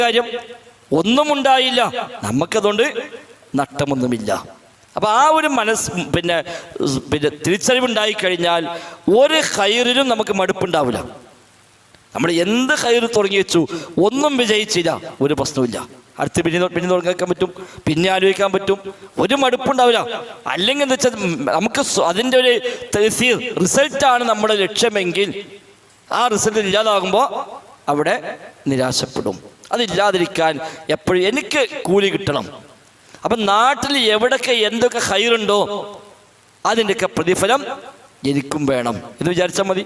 കാര്യം ഒന്നും ഉണ്ടായില്ല, നമുക്കതുകൊണ്ട് നഷ്ടമൊന്നുമില്ല. അപ്പൊ ആ ഒരു പിന്നെ തിരിച്ചറിവുണ്ടായിക്കഴിഞ്ഞാൽ ഒരു ഖൈറിനും നമുക്ക് മടുപ്പുണ്ടാവില്ല. നമ്മൾ എന്ത് ഖൈർ തുടങ്ങി വെച്ചു, ഒന്നും വിജയിച്ചില്ല, ഒരു പ്രശ്നവുമില്ല. അടുത്ത് പിന്നെ തുടങ്ങാൻ പറ്റും, പിന്നെ ആലോചിക്കാൻ പറ്റും, ഒരു മടുപ്പുണ്ടാവില്ല. അല്ലെങ്കിൽ എന്താ വെച്ചാൽ നമുക്ക് അതിൻ്റെ ഒരു തസീർ റിസൾട്ടാണ് നമ്മുടെ ലക്ഷ്യമെങ്കിൽ ആ റിസൾട്ട് ഇല്ലാതാകുമ്പോൾ അവിടെ നിരാശപ്പെടും. അതില്ലാതിരിക്കാൻ എപ്പോഴും എനിക്ക് കൂലി കിട്ടണം. അപ്പം നാട്ടിൽ എവിടൊക്കെ എന്തൊക്കെ ഖൈറുണ്ടോ അതിൻ്റെയൊക്കെ പ്രതിഫലം എനിക്കും വേണം എന്ന് വിചാരിച്ചാൽ മതി.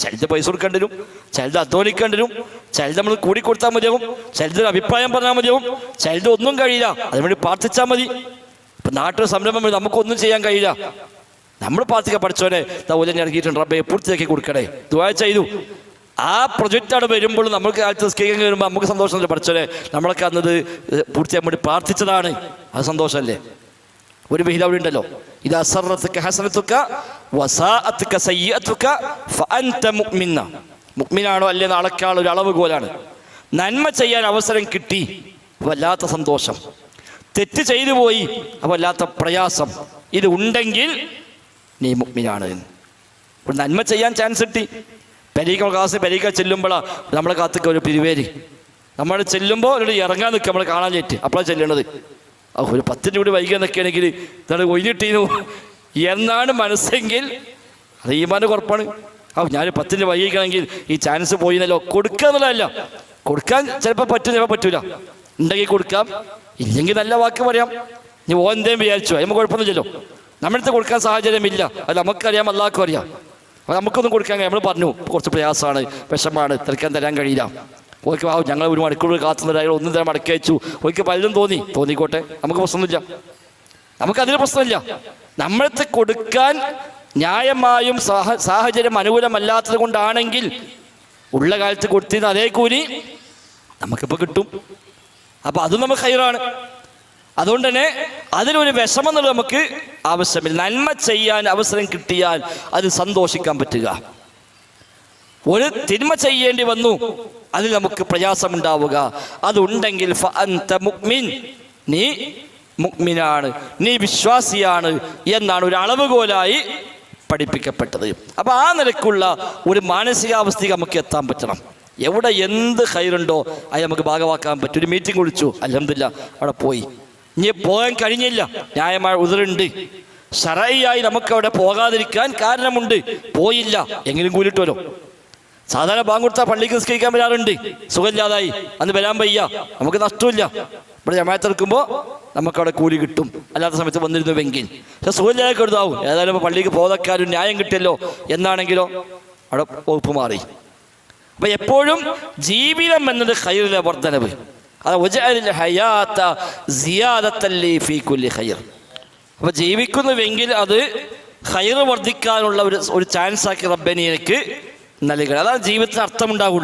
ചിലത് പൈസ കൊടുക്കേണ്ടി വരും, ചിലത് അധ്വാനിക്കേണ്ടി വരും, ചിലത് നമ്മൾ കൂടിക്കൊടുത്താൽ മതിയാവും, ചിലത് അഭിപ്രായം പറഞ്ഞാൽ മതിയാവും, ചിലത് ഒന്നും കഴിയില്ല, അതിനുവേണ്ടി പ്രാർത്ഥിച്ചാൽ മതി. ഇപ്പം നാട്ടിൽ സംരംഭം നമുക്കൊന്നും ചെയ്യാൻ കഴിയില്ല. നമ്മൾ പ്രാർത്ഥിക്കാൻ പഠിച്ചോനെ ഓലന്നെ ഇറങ്ങിയിട്ടുണ്ട്, റബ്ബേ പൂർത്തിയാക്കി കൊടുക്കണേ, ദുആ ചെയ്തു. ആ പ്രൊജക്റ്റ് അവിടെ വരുമ്പോൾ നമ്മൾക്ക് കാലത്ത് സ്കീക്കാൻ വരുമ്പോൾ നമുക്ക് സന്തോഷമല്ലേ, പഠിച്ചോനെ നമ്മളൊക്കെ അന്നത് പൂർത്തിയാക്കാൻ വേണ്ടി പ്രാർത്ഥിച്ചതാണ്, അത് സന്തോഷമല്ലേ. ഒരു വിഹിതം അവിടെ ഉണ്ടല്ലോ, ഇത് അസറത്തുക ഹസനത്തുക വസാഅത്തുക സയ്യിഅത്തുക ഫഅൻത മുഅ്മിന. മുഅ്മിനാണോ അല്ലേ നാളെക്കാൾ ഒരു അളവുകോലാണ്. നന്മ ചെയ്യാൻ അവസരം കിട്ടി, വല്ലാത്ത സന്തോഷം. തെറ്റ് ചെയ്തു പോയി, വല്ലാത്ത പ്രയാസം. ഇത് ഉണ്ടെങ്കിൽ നീ മുഅ്മിനാണ്. ഒരു നന്മ ചെയ്യാൻ ചാൻസ് കിട്ടി, പെരീക്ക ചെല്ലുമ്പോഴാണ് നമ്മളെ കാത്തൊക്കെ ഒരു പിരിവേരി. നമ്മൾ ചെല്ലുമ്പോൾ ഒരു ഇറങ്ങാൻ നിൽക്കുക, നമ്മൾ കാണാൻ ചേറ്റ് അപ്പോഴാണ് ചെല്ലേണ്ടത്. ഒരു 10 കൂടി വൈകി നിൽക്കുകയാണെങ്കിൽ ഇതാണ് ഒഴിഞ്ഞിട്ടീനു എന്നാണ് മനസ്സെങ്കിൽ അത് ഈമാൻ്റെ കുഴപ്പമാണ്. ഞാൻ 10 വൈകിക്കണമെങ്കിൽ ഈ ചാൻസ് പോയിന്നല്ലോ. കൊടുക്കുക എന്നുള്ളതല്ല, കൊടുക്കാൻ ചിലപ്പോൾ പറ്റും, ചിലപ്പോൾ പറ്റൂല. ഉണ്ടെങ്കിൽ കൊടുക്കാം, ഇല്ലെങ്കിൽ നല്ല വാക്ക് പറയാം. നീ എന്തേലും വിചാരിച്ചു, നമുക്ക് കുഴപ്പമൊന്നുമില്ലല്ലോ. നമ്മളടുത്ത് കൊടുക്കാൻ സാഹചര്യമില്ല, അത് നമുക്കറിയാം, അല്ലാവർക്കും അറിയാം. അപ്പോൾ നമുക്കൊന്നും കൊടുക്കാൻ കഴിയും. നമ്മൾ പറഞ്ഞു കുറച്ച് പ്രയാസമാണ്, വിഷമാണ്, തരാൻ കഴിയില്ല. ഓയ്ക്ക് ഞങ്ങൾ ഒരു മണിക്കൂർ കാത്തുന്നവരായി ഒന്നും തരാൻ മടക്കി അയച്ചു. ഓയ്ക്ക് പലരും തോന്നിക്കോട്ടെ, നമുക്ക് പ്രശ്നമൊന്നുമില്ല, നമുക്കതിന് പ്രശ്നമില്ല. നമ്മളത്തെ കൊടുക്കാൻ ന്യായമായും സാഹചര്യം അനുകൂലമല്ലാത്തത് കൊണ്ടാണെങ്കിൽ ഉള്ള കാലത്ത് കൊടുത്തിരുന്ന അതേ കൂലി നമുക്കിപ്പോൾ കിട്ടും. അപ്പോൾ അതും നമുക്ക് ഖൈറാണ്. അതുകൊണ്ട് തന്നെ അതിലൊരു വിഷമം എന്നുള്ളത് നമുക്ക് ആവശ്യമില്ല. നന്മ ചെയ്യാൻ അവസരം കിട്ടിയാൽ അത് സന്തോഷിക്കാൻ പറ്റുക. ഒരു തിന്മ ചെയ്യേണ്ടി വന്നു, അതിൽ നമുക്ക് പ്രയാസമുണ്ടാവുക, അതുണ്ടെങ്കിൽ ഫഅൻത മുഅ്മിൻ, നീ മുഅ്മിനാണ്, നീ വിശ്വാസിയാണ് എന്നാണ് ഒരു അളവുകോലായി പഠിപ്പിക്കപ്പെട്ടത്. അപ്പോൾ ആ നിലക്കുള്ള ഒരു മാനസികാവസ്ഥയ്ക്ക് നമുക്ക് എത്താൻ പറ്റണം. എവിടെ എന്ത് ഖൈറുണ്ടോ അത് നമുക്ക് ഭാഗമാക്കാൻ പറ്റും. ഒരു മീറ്റിംഗ് വിളിച്ചു, അൽഹംദുലില്ലാ അവിടെ പോയി. ഇനി പോകാൻ കഴിഞ്ഞില്ല, ന്യായമായ ഉദറുണ്ട്, ശറഈയായി നമുക്കവിടെ പോകാതിരിക്കാൻ കാരണമുണ്ട്, പോയില്ല എങ്കിലും കൂലിട്ടുമല്ലോ. സാധാരണ ബാങ്ക് കൊടുത്താൽ പള്ളിക്ക് നിസ്കരിക്കാൻ വരാറുണ്ട്, സുഖമില്ലാതായി അന്ന് വരാൻ വയ്യ, നമുക്ക് നഷ്ടമില്ല. ഇവിടെ ജമാഅത്ത് എടുക്കുമ്പോൾ നമുക്കവിടെ കൂലി കിട്ടും, അല്ലാത്ത സമയത്ത് വന്നിരുന്നുവെങ്കിൽ. പക്ഷെ സുഖമില്ലാതെ കരുതാവും, ഏതായാലും പള്ളിക്ക് പോകാൻ ന്യായം കിട്ടിയല്ലോ എന്നാണെങ്കിലോ അവിടെ വകുപ്പ് മാറി. അപ്പം എപ്പോഴും ജീവിതം എന്നത് ഖൈറിലെ വർദ്ധനവ്. അപ്പൊ ജീവിക്കുന്നുവെങ്കിൽ അത് ഖൈർ വർദ്ധിക്കാനുള്ള ഒരു ചാൻസ് ആക്കി റബ്ബനി എനിക്ക് നൽകുക. അതാണ് ജീവിതത്തിന് അർത്ഥമുണ്ടാവുള്ളൂ.